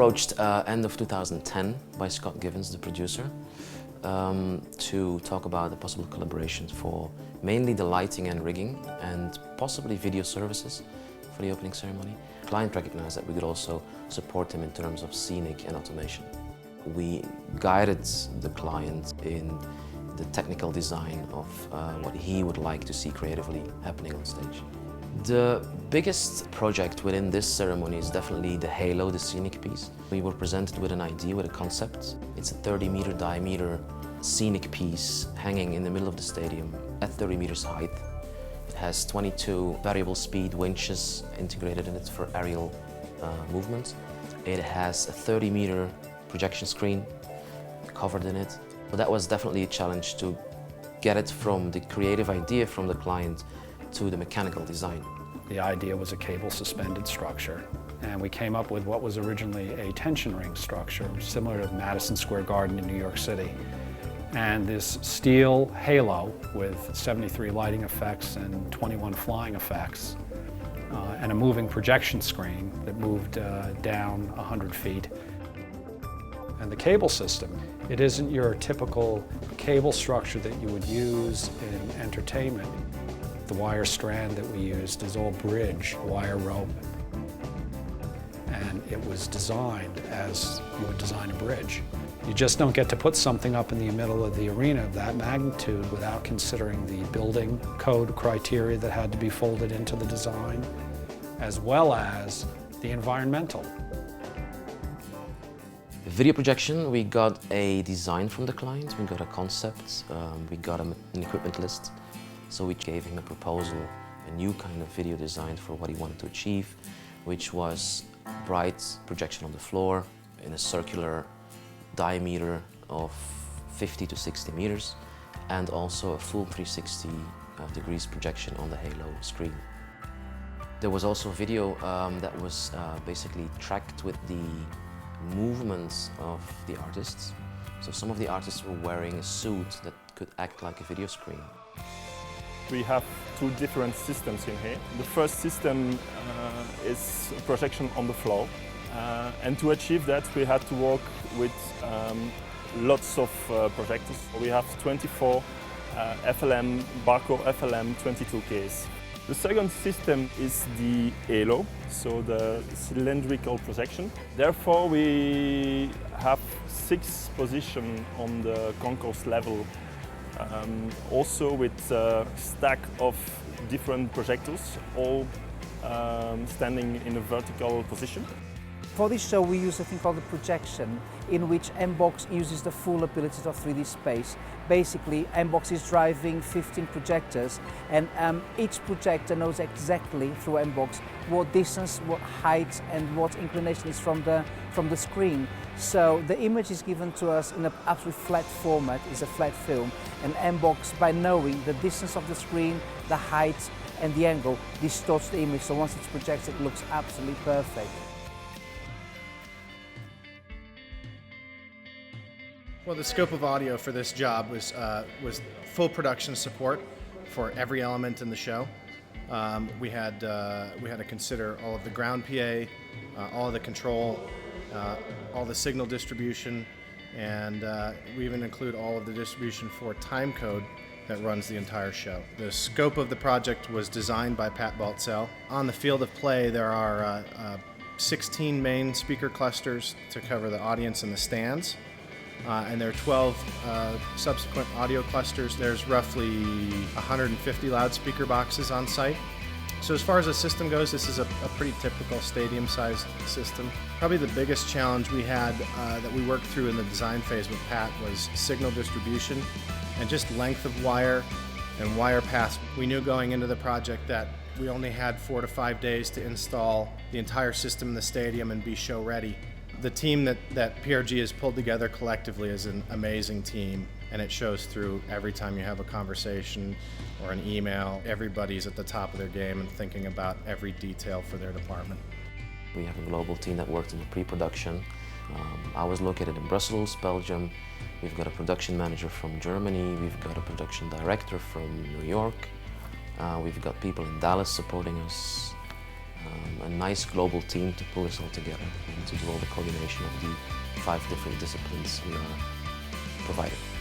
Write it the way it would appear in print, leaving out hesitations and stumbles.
approached end of 2010 by Scott Givens, the producer, to talk about the possible collaborations for mainly the lighting and rigging and possibly video services for the opening ceremony. The client recognized that we could also support him in terms of scenic and automation. We guided the client in the technical design of what he would like to see creatively happening on stage. The biggest project within this ceremony is definitely the halo, the scenic piece. We were presented with an idea, with a concept. It's a 30-meter diameter scenic piece hanging in the middle of the stadium at 30 meters height. It has 22 variable speed winches integrated in it for aerial movement. It has a 30-meter projection screen covered in it. But that was definitely a challenge to get it from the creative idea from the client to the mechanical design. The idea was a cable suspended structure, and we came up with what was originally a tension ring structure, similar to Madison Square Garden in New York City. And this steel halo with 73 lighting effects and 21 flying effects, and a moving projection screen that moved down 100 feet. And the cable system, it isn't your typical cable structure that you would use in entertainment. The wire strand that we used is all bridge, wire rope. And it was designed as you would design a bridge. You just don't get to put something up in the middle of the arena of that magnitude without considering the building code criteria that had to be folded into the design, as well as the environmental. Video projection, we got a design from the client, we got a concept, we got an equipment list. So we gave him a proposal, a new kind of video design for what he wanted to achieve, which was bright projection on the floor in a circular diameter of 50 to 60 meters, and also a full 360 degrees projection on the halo screen. There was also a video that was basically tracked with the movements of the artists. So some of the artists were wearing a suit that could act like a video screen. We have two different systems in here. The first system is projection on the floor. And to achieve that, we had to work with lots of projectors. We have 24 FLM, Barco FLM 22Ks. The second system is the halo, so the cylindrical projection. Therefore, we have 6 positions on the concourse level, also with a stack of different projectors, all standing in a vertical position. For this show we use a thing called the projection, in which MBox uses the full abilities of 3D space. Basically, MBox is driving 15 projectors, and each projector knows exactly through MBox what distance, what height and what inclination is from the screen. So the image is given to us in an absolutely flat format, is a flat film, and MBox, by knowing the distance of the screen, the height and the angle, distorts the image, so once it's projected it looks absolutely perfect. Well, the scope of audio for this job was full production support for every element in the show. We had to consider all of the ground PA, all of the control, all the signal distribution, and we even include all of the distribution for time code that runs the entire show. The scope of the project was designed by Pat Baltzell. On the field of play, there are 16 main speaker clusters to cover the audience and the stands. And there are 12 subsequent audio clusters. There's roughly 150 loudspeaker boxes on site. So as far as the system goes, this is a pretty typical stadium-sized system. Probably the biggest challenge we had that we worked through in the design phase with Pat was signal distribution and just length of wire and wire paths. We knew going into the project that we only had 4 to 5 days to install the entire system in the stadium and be show ready. The team that PRG has pulled together collectively is an amazing team, and it shows through every time you have a conversation or an email. Everybody's at the top of their game and thinking about every detail for their department. We have a global team that worked in the pre-production. I was located in Brussels, Belgium. We've got a production manager from Germany. We've got a production director from New York. We've got people in Dallas supporting us. a nice global team to pull this all together and to do all the coordination of the 5 different disciplines we are providing.